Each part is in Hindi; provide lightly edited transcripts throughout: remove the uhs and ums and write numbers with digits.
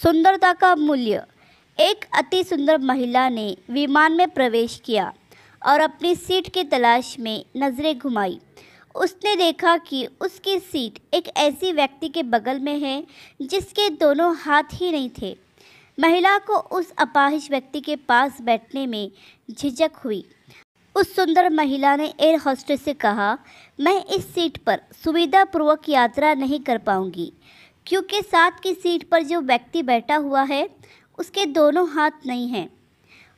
सुंदरता का मूल्य। एक अति सुंदर महिला ने विमान में प्रवेश किया और अपनी सीट की तलाश में नज़रें घुमाई। उसने देखा कि उसकी सीट एक ऐसी व्यक्ति के बगल में है जिसके दोनों हाथ ही नहीं थे। महिला को उस अपाहिज व्यक्ति के पास बैठने में झिझक हुई। उस सुंदर महिला ने एयर होस्टेस से कहा, मैं इस सीट पर सुविधापूर्वक यात्रा नहीं कर पाऊंगी क्योंकि साथ की सीट पर जो व्यक्ति बैठा हुआ है उसके दोनों हाथ नहीं हैं।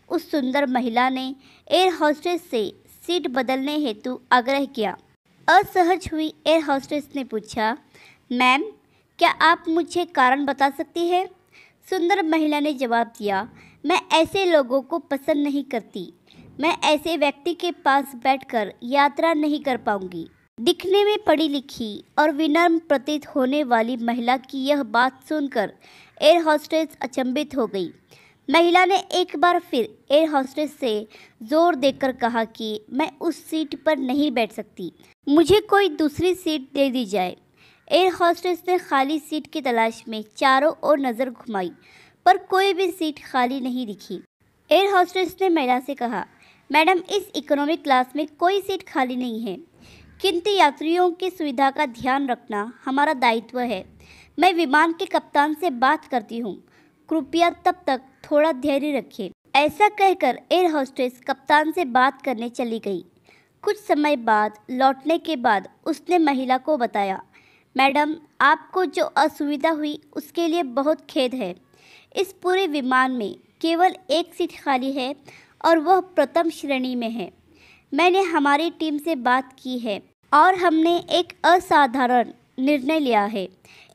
उस सुंदर महिला ने एयर होस्टेस से सीट बदलने हेतु आग्रह किया। असहज हुई एयर होस्टेस ने पूछा, मैम, क्या आप मुझे कारण बता सकती हैं? सुंदर महिला ने जवाब दिया, मैं ऐसे लोगों को पसंद नहीं करती। मैं ऐसे व्यक्ति के पास बैठकर यात्रा नहीं कर पाऊंगी। दिखने में पढ़ी लिखी और विनम्र प्रतीत होने वाली महिला की यह बात सुनकर एयर होस्टेस अचंभित हो गई। महिला ने एक बार फिर एयर होस्टेस से जोर देकर कहा कि मैं उस सीट पर नहीं बैठ सकती, मुझे कोई दूसरी सीट दे दी जाए। एयर होस्टेस ने खाली सीट की तलाश में चारों ओर नज़र घुमाई पर कोई भी सीट खाली नहीं दिखी। एयर होस्टेस ने महिला से कहा, मैडम, इस इकोनॉमिक क्लास में कोई सीट खाली नहीं है, किंतु यात्रियों की सुविधा का ध्यान रखना हमारा दायित्व है। मैं विमान के कप्तान से बात करती हूँ, कृपया तब तक थोड़ा धैर्य रखें। ऐसा कहकर एयर होस्टेस कप्तान से बात करने चली गई। कुछ समय बाद लौटने के बाद उसने महिला को बताया, मैडम, आपको जो असुविधा हुई उसके लिए बहुत खेद है। इस पूरे विमान में केवल एक सीट खाली है और वह प्रथम श्रेणी में है। मैंने हमारी टीम से बात की है और हमने एक असाधारण निर्णय लिया है।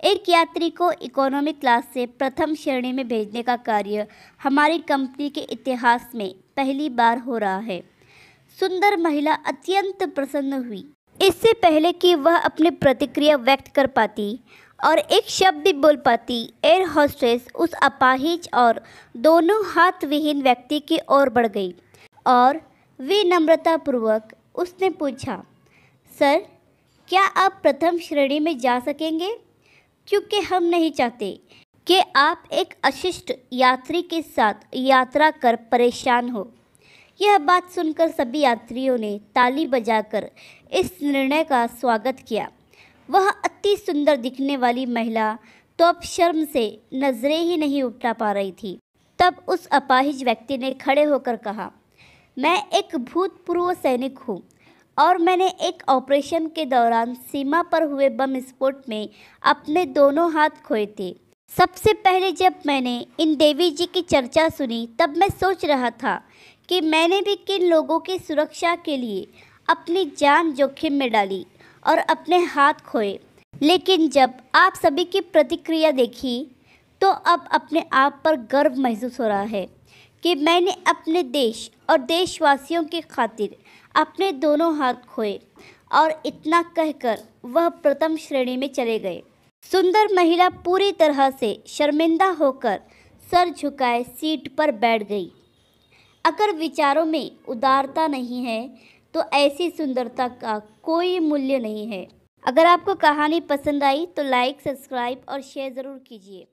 एक यात्री को इकोनॉमिक क्लास से प्रथम श्रेणी में भेजने का कार्य हमारी कंपनी के इतिहास में पहली बार हो रहा है। सुंदर महिला अत्यंत प्रसन्न हुई। इससे पहले कि वह अपनी प्रतिक्रिया व्यक्त कर पाती और एक शब्द भी बोल पाती, एयर होस्टेस उस अपाहिज और दोनों हाथ विहीन व्यक्ति की ओर बढ़ गई और विनम्रतापूर्वक उसने पूछा, सर, क्या आप प्रथम श्रेणी में जा सकेंगे? क्योंकि हम नहीं चाहते कि आप एक अशिष्ट यात्री के साथ यात्रा कर परेशान हो। यह बात सुनकर सभी यात्रियों ने ताली बजाकर इस निर्णय का स्वागत किया। वह अति सुंदर दिखने वाली महिला तो अब शर्म से नजरें ही नहीं उठा पा रही थी। तब उस अपाहिज व्यक्ति ने खड़े होकर कहा, मैं एक भूतपूर्व सैनिक हूँ और मैंने एक ऑपरेशन के दौरान सीमा पर हुए बम विस्फोट में अपने दोनों हाथ खोए थे। सबसे पहले जब मैंने इन देवी जी की चर्चा सुनी तब मैं सोच रहा था कि मैंने भी किन लोगों की सुरक्षा के लिए अपनी जान जोखिम में डाली और अपने हाथ खोए। लेकिन जब आप सभी की प्रतिक्रिया देखी तो अब अपने आप पर गर्व महसूस हो रहा है कि मैंने अपने देश और देशवासियों की खातिर अपने दोनों हाथ खोए। और इतना कहकर वह प्रथम श्रेणी में चले गए। सुंदर महिला पूरी तरह से शर्मिंदा होकर सर झुकाए सीट पर बैठ गई। अगर विचारों में उदारता नहीं है तो ऐसी सुंदरता का कोई मूल्य नहीं है। अगर आपको कहानी पसंद आई तो लाइक, सब्सक्राइब और शेयर ज़रूर कीजिए।